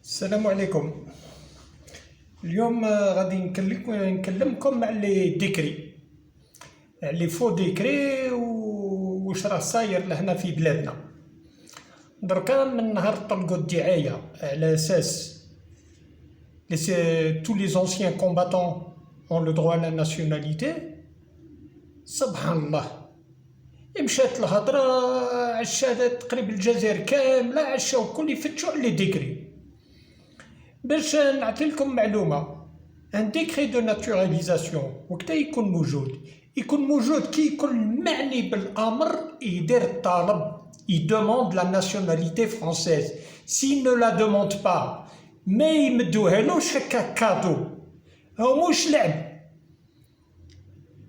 السلام عليكم. اليوم غادي نكلمكم على لي ديكري، على لي فو ديكري واش راه صاير لهنا في بلادنا. دركا من نهار طلقوا الدعاية على اساس tous les anciens combattants ont le droit à la nationalité. سبحان الله، مشات الهضرة عشات تقريبا الجزائر كاملة، عشاو الكل يفتشوا على لي ديكري. باش نعطيلكم معلومة، ان ديكري دو ناتوراليزاسيون وقتا يكون موجود كي يكون معني بالأمر يدير الطلب، يدوموند لا ناسيوناليتي فرونسيز. سي نو لا دوموند با ما يمدوهالوش هكا كادو، هو موش لعب.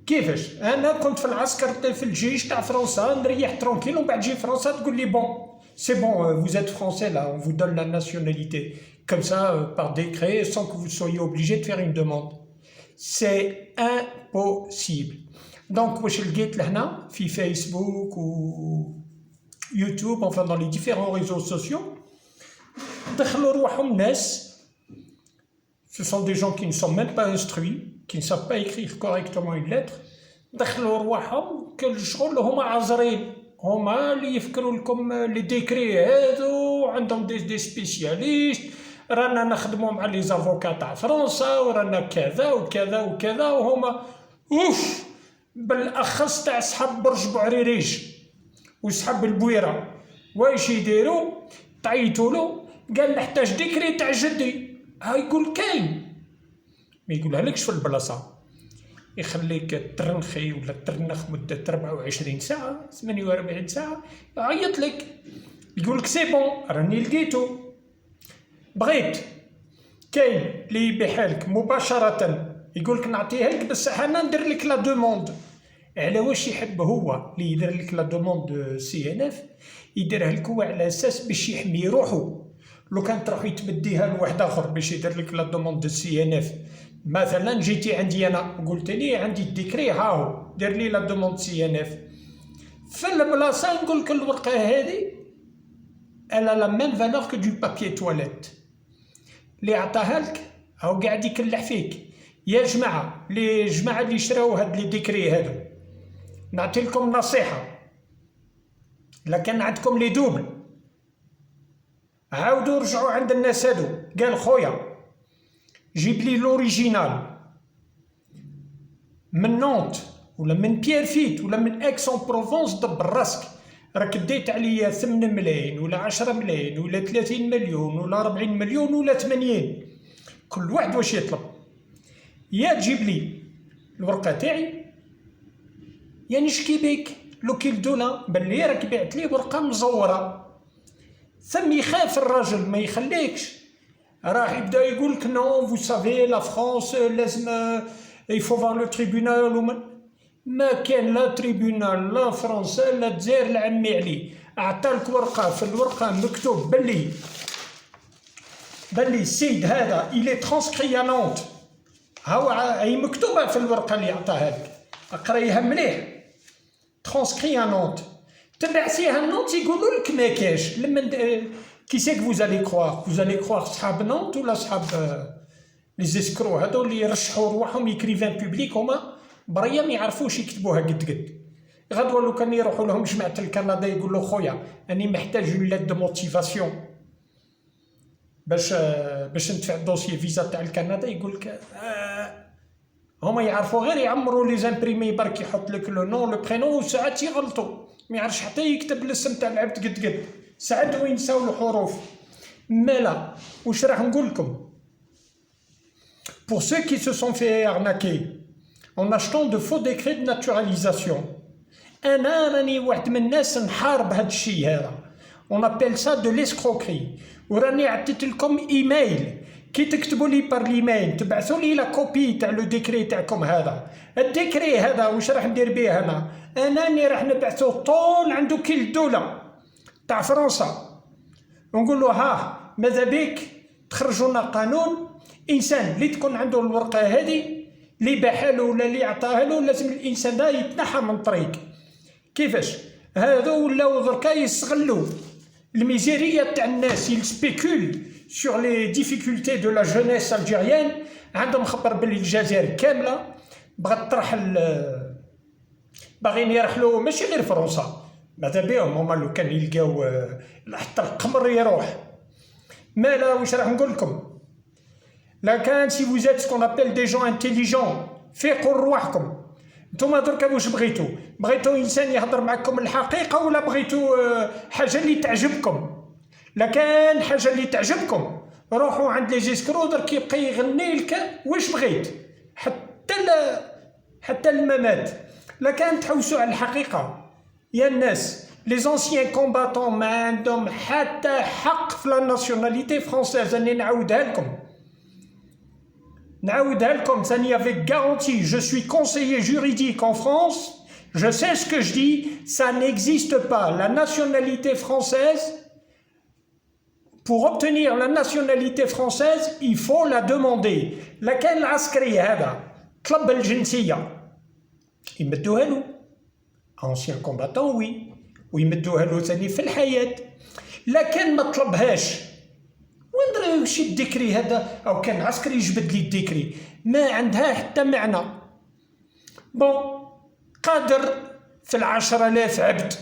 كيفاش؟ انا كنت في العسكر في الجيش تاع فرنسا نريح ترونكيل، ومن بعد تجي فرنسا تقول لي بون سي بون vous êtes français là, on vous donne la nationalité comme ça par décret sans que vous soyez obligé de faire une demande. C'est impossible. Donc واش لقيت لهنا في فيسبوك و يوتيوب enfin dans les différents réseaux sociaux دخلوا رواحهم ناس، ce sont des gens qui ne sont même pas instruits, qui ne savent pas écrire correctement une lettre. دخلوا رواحهم كل شغل هما عازرين، هما اللي يفكروا لكم لي ديكري هادو، عندهم دي سبيسياليست، رانا نخدموا مع لي زافوكا تاع فرنسا ورانا كذا وكذا وكذا، وهما اوف بالاخص تاع صحاب برج بوعريريج وصحاب البويره واش يديروا؟ تعيطوا له قال نحتاج ديكري تاع جدي، ها يقول كاين، ما يقولها لكش في البلاصه، يخليك ترنخي ولا ترنخ مدة 24 ساعة 48 ساعة، يعيط لك يقول لك سي بون راني لقيتو. بغيت كاين اللي يبيعها لك مباشرة، يقول لك نعطيها لك بصح انا ندير لك لا دوموند. على واش يحب هو اللي يدير لك لا دوموند سي ان اف؟ يديرها لك هو على اساس باش يحمي روحو. لو كان تروح يتبديها لواحد اخر باش يدير لك لا دوموند سي ان اف، مثلا جيتي عندي انا قلت لي عندي الديكري هاهو دير لي لا دوموند سي ان اف، في البلاصه نقول لك الورقه هذه الا لا ميم فالور كو دو بابيي تواليت اللي عطاها لك هاو قاعد يكلح فيك. يا جماعه اللي شراو هاد لي ديكري هادو، نعطي لكم نصيحه، الا كان عندكم لي دوبل عاودوا رجعوا عند الناس هادو، قال خويا جيب لي لوريجينال من نونت ولا من بيرفيت ولا من اكس اون بروفونس، دبر راسك، راك ديت عليا 8 ملايين ولا 10 ملايين ولا 30 مليون ولا 40 مليون ولا 80، كل واحد واش يطلب. يا تجيب لي الورقه تاعي يا نشكي بيك لوكيل دوله بلي راك بعت لي ورقه مزوره. ثم يخاف الراجل ما يخليكش، راح يبدا يقول لك نو فو سافي لا فرانس لازم يفو فار لو تريبونال، ما كان لا تريبونال لا فرنسا لا الجزائر لا عمي علي. اعطالك ورقه، في الورقه مكتوب بلي السيد هذا إلي ترانسكري نونت، هاو هي مكتوبه في الورقه اللي عطاها لك، اقريها مليح، ترانسكري نونت. تبعثيها نونت يقولوا لك ما كاش. لما كي سي كو فوزالي كخواغ صحاب نونت ولا صحاب لي زيسكرو هادو اللي يرشحوا رواحهم يكريفان بوبليك، هما بريا ما يعرفوش يكتبوها قد غدوه لو كان يروحوا لهم جماعه الكندا يقول له خويا اني محتاج اون ليت دو موتيفاسيون باش ندفع الدوسيي فيزا تاع الكندا، يقول لك هما يعرفوا غير يعمروا لي زامبريمي برك، يحط لك لو نون لو برينون، وساعات يغلطوا ما يعرفش حتى يكتب الاسم تاع العبد قد ساعات وينساو الحروف. مالا واش راح نقول لكم؟ pour ceux qui se sont fait arnaquer en achetant de faux décrets de naturalisation. انا راني واحد من الناس نحارب هاد الشيء هذا، on appelle ça de l'escroquerie. وراني عطيت لكم ايميل، كي تكتبوا لي بار ليميل تبعثوا لي لا كوبي تاع لو ديكري تاعكم هذا. الديكري هذا واش راح ندير به انا؟ انني راح نبعثو طول عند وكيل الدوله تاع فرنسا، ونقول له ها ماذا بك تخرجوا لنا قانون، انسان اللي تكون عنده الورقه هذه اللي باعها له ولا اللي عطاها له لازم الانسان ده يتنحى من طريق. كيفاش؟ هذو ولاو دركا يستغلوا الميزيريه تاع الناس ils spéculent sur les difficultés de la jeunesse algérienne. عندهم خبر باللي الجزائر كامله بغات ترحل، باغيين يرحلوا ماشي غير فرنسا، ماذا بهم هما لو كان يلقاو حتى القمر يروح. مالا واش راح نقول لكم؟ لا كان سي vous êtes ce qu'on appelle des gens intelligents فيقوا رواحكم. نتوما دركا واش بغيتوا انسان يهضر معكم الحقيقه ولا بغيتوا حاجه اللي تعجبكم؟ لا كان حاجه اللي تعجبكم روحوا عند لي زيسكرو درك يبقى يغني لك واش بغيت حتى الممات. لا كان تحوسوا على الحقيقه يا الناس. لي زونسيان كومباتون ما عندهم حتى حق في لا ناسيوناليتي فرونسيز. راني نعاودها لكم ثاني افيك غارونتي. جو سوي conseiller juridique en France. Je sais ce que je dis. Ça n'existe pas. La nationalité française, pour obtenir la nationalité française, il faut la demander. لكن العسكري هذا طلب الجنسية يمدوها له. ancien combattant oui ويمدوها له ثاني في الحياة. لكن ما طلبهاش وين درا وش الديكري هذا؟ أو كان عسكري يجبد لي الديكري ما عندها حتى معنى. بون قادر في 10,000 عبد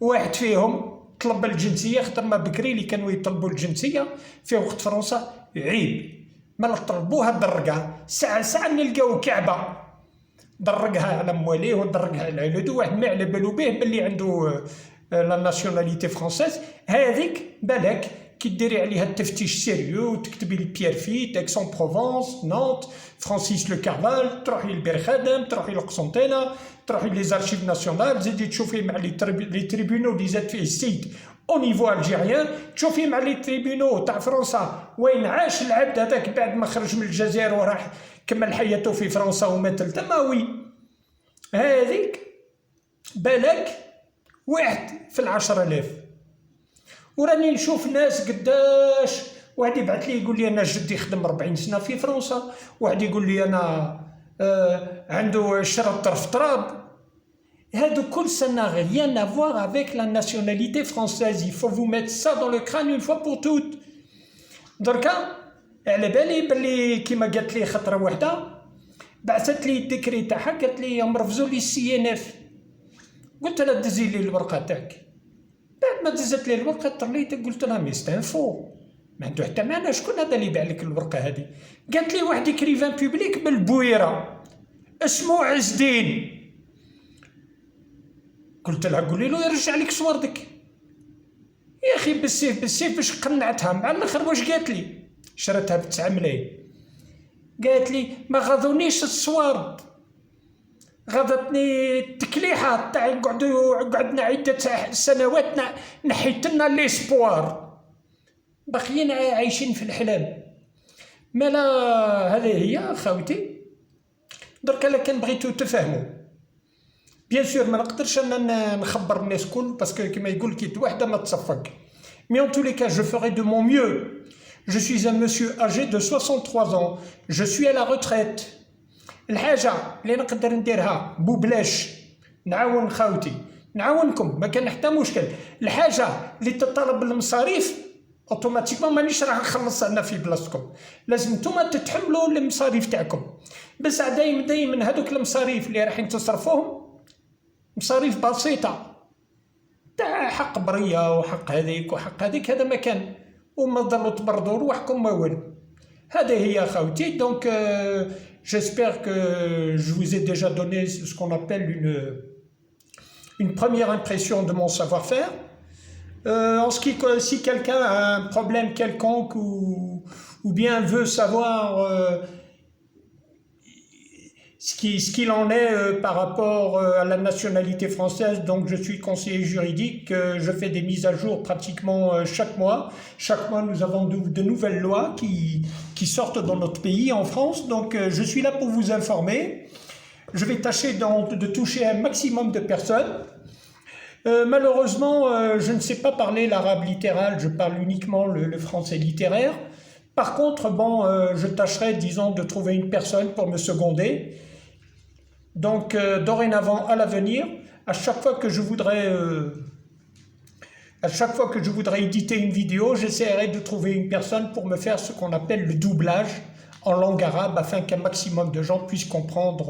واحد فيهم طلب الجنسية، خاطر ما بكري اللي كانوا يطلبوا الجنسية في وقت فرنسا عيب. ما طلبوها درقها ساعة نلقاو كعبة درقها على مواليه ودرقها على عيلتو، واحد ما على بالو به باللي عنده لا ناسيوناليتي فرونسيز. هذيك بالك كي ديري عليها التفتيش سيريو وتكتبي لبيير فيت، اكسون بروفونس، نانت، فرانسيس لو كارفال، تروحي لبير خادم، تروحي لقسنطينة، تروحي لي زارشيف ناسيونال، تزيدي تشوفي مع لي تريبيونو اللي زاد فيه السيد او نيفو الجيريان، تشوفي مع لي تريبيونو تاع فرنسا وين عاش العبد هذاك بعد ما خرج من الجزائر وراح كمل حياته في فرنسا ومات تماوي. هذيك بالك واحد في 10,000. وراني نشوف ناس قداش واحد يبعث لي يقول لي انا جدي خدم 40 سنه في فرنسا، واحد يقول لي انا عنده شرط طرف تراب. هادو كل سنة rien à voir avec la nationalité française. Il faut vous mettre ça dans le crâne une fois pour toutes. دركا على بالي باللي كيما قالت لي خطره وحده بعثت لي الديكري تاعها قالت لي مرفزوا لي السي ان اف. قلت لها دزي لي الورقه تاعك. بعد ما دزت لي الورقه طريت قلت لها مي ستان فو ما عنده حتى معنى. شكون هذا اللي يبيع لك الورقه هذه؟ قالت لي واحد كريفان بوبليك بالبويره اسمه عز الدين. قلت لها قولي له يرجع لك صوردك يا اخي بالسيف باش قنعتها. مع الاخر واش قالت لي؟ شرتها ب9 ملايين. قالت لي ما غاضونيش الصوارد، غاضتني التكليحه تاع قعدنا عده سنوات نحيت لنا ليسبوار باقيين عايشين في الحلم. مالا هذه هي خاوتي. دركا لا كان بغيتو تفهموا بيان سور ما نقدرش انا نخبر الناس كل باسكو كيما يقول كيت واحده ما تصفق. مي ان tous les cas je ferai de mon mieux. Je suis un monsieur âgé de 63 ans. Je suis à la retraite. الحاجه اللي نقدر نديرها ببلاش نعاون خاوتي نعاونكم ما كان حتى مشكل. الحاجه اللي تطلب المصاريف اوتوماتيكمون مانيش راح نخلص انا في بلاصتكم، لازم نتوما تتحملوا المصاريف تاعكم. بس دايما هذوك المصاريف اللي راح تصرفوهم مصاريف بسيطه تاع حق بريه وحق هذيك وحق هذيك، هذا ما كان وما تضلوا تبردوا روحكم ما والو. هذه هي خاوتي. دونك j'espère que je vous ai déjà donné ce qu'on appelle une première impression de mon savoir-faire. En ce qui, si quelqu'un a un problème quelconque ou bien veut savoir ce qu'il en est par rapport à la nationalité française, donc je suis conseiller juridique, je fais des mises à jour pratiquement chaque mois. Chaque mois, nous avons de nouvelles lois qui sortent dans notre pays, en France, donc je suis là pour vous informer. Je vais tâcher de toucher un maximum de personnes. Malheureusement, je ne sais pas parler l'arabe littéral, je parle uniquement le français littéraire. Par contre, bon, je tâcherai, disons, de trouver une personne pour me seconder. Donc, dorénavant, à l'avenir, à chaque fois que je voudrais À chaque fois que je voudrais éditer une vidéo, j'essaierai de trouver une personne pour me faire ce qu'on appelle le doublage en langue arabe afin qu'un maximum de gens puissent comprendre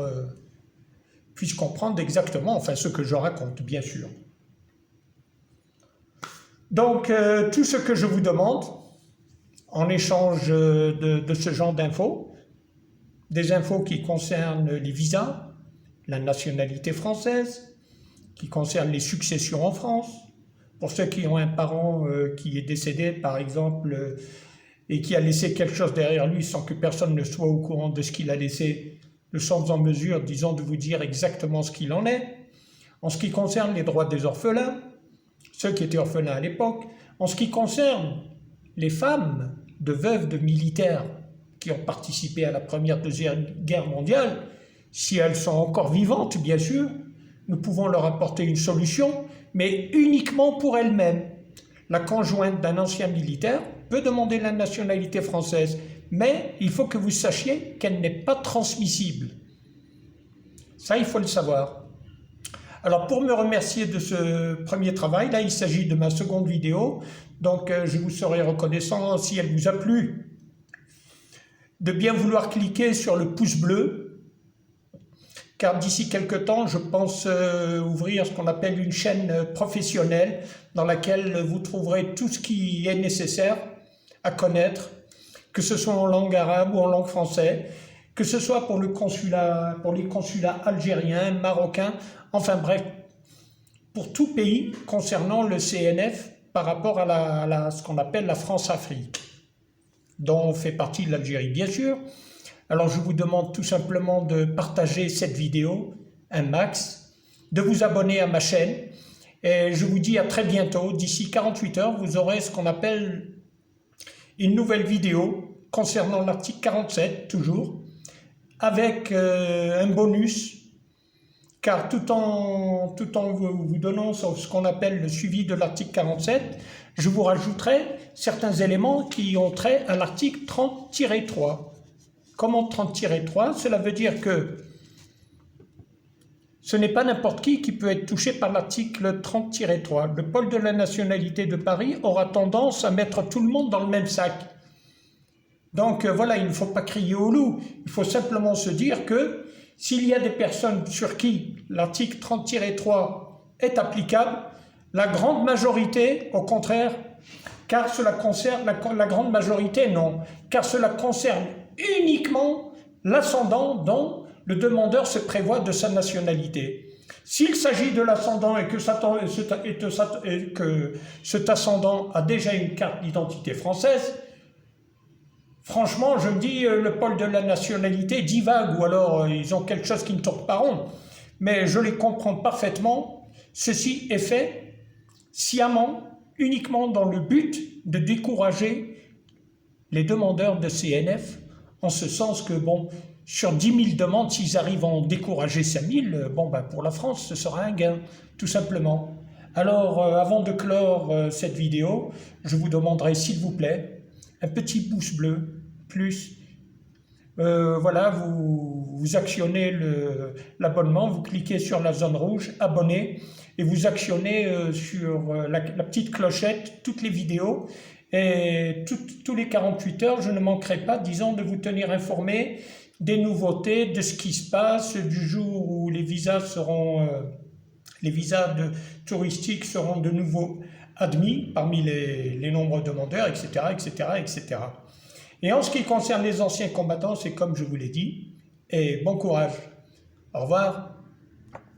exactement, enfin ce que je raconte, bien sûr. Donc, tout ce que je vous demande, en échange de ce genre d'infos, des infos qui concernent les visas, la nationalité française, qui concernent les successions en France, pour ceux qui ont un parent qui est décédé, par exemple, et qui a laissé quelque chose derrière lui sans que personne ne soit au courant de ce qu'il a laissé, nous sommes en mesure, disons, de vous dire exactement ce qu'il en est. En ce qui concerne les droits des orphelins, ceux qui étaient orphelins à l'époque, en ce qui concerne les femmes de veuves de militaires qui ont participé à la Première, Deuxième Guerre mondiale, si elles sont encore vivantes, bien sûr, nous pouvons leur apporter une solution, mais uniquement pour elles-mêmes. La conjointe d'un ancien militaire peut demander la nationalité française, mais il faut que vous sachiez qu'elle n'est pas transmissible. Ça, il faut le savoir. Alors, pour me remercier de ce premier travail, là, il s'agit de ma seconde vidéo, donc je vous serai reconnaissant si elle vous a plu, de bien vouloir cliquer sur le pouce bleu, car d'ici quelques temps, je pense ouvrir ce qu'on appelle une chaîne professionnelle dans laquelle vous trouverez tout ce qui est nécessaire à connaître, que ce soit en langue arabe ou en langue française, que ce soit pour les consulats algériens, marocains, enfin bref, pour tout pays concernant le CNF par rapport à ce qu'on appelle la France-Afrique, dont fait partie l'Algérie, bien sûr. Alors je vous demande tout simplement de partager cette vidéo, un max, de vous abonner à ma chaîne, et je vous dis à très bientôt. D'ici 48 heures, vous aurez ce qu'on appelle une nouvelle vidéo concernant l'article 47, toujours, avec un bonus, car tout en vous donnant ce qu'on appelle le suivi de l'article 47, je vous rajouterai certains éléments qui ont trait à l'article 30-3. Comment 30-3? Cela veut dire que ce n'est pas n'importe qui peut être touché par l'article 30-3. Le pôle de la nationalité de Paris aura tendance à mettre tout le monde dans le même sac. Donc voilà, il ne faut pas crier au loup. Il faut simplement se dire que s'il y a des personnes sur qui l'article 30-3 est applicable, la grande majorité, au contraire, car cela concerne la grande majorité, non, car cela concerne uniquement l'ascendant dont le demandeur se prévoit de sa nationalité. S'il s'agit de l'ascendant et que cet ascendant a déjà une carte d'identité française, franchement, je me dis, le pôle de la nationalité divague, ou alors ils ont quelque chose qui ne tourne pas rond. Mais je les comprends parfaitement. Ceci est fait sciemment, uniquement dans le but de décourager les demandeurs de CNF, en ce sens que, bon, sur 10 000 demandes, s'ils arrivent à en décourager 5 000, bon, ben, pour la France, ce sera un gain, tout simplement. Alors, avant de clore cette vidéo, je vous demanderai, s'il vous plaît, un petit pouce bleu, plus, voilà, vous actionnez l'abonnement, vous cliquez sur la zone rouge, abonner, et vous actionnez sur la petite clochette toutes les vidéos, et tous les 48 heures, je ne manquerai pas, disons, de vous tenir informé des nouveautés, de ce qui se passe, du jour où les visas touristiques seront de nouveau admis parmi les nombreux demandeurs, etc., etc., etc. Et en ce qui concerne les anciens combattants, c'est comme je vous l'ai dit, et bon courage. Au revoir.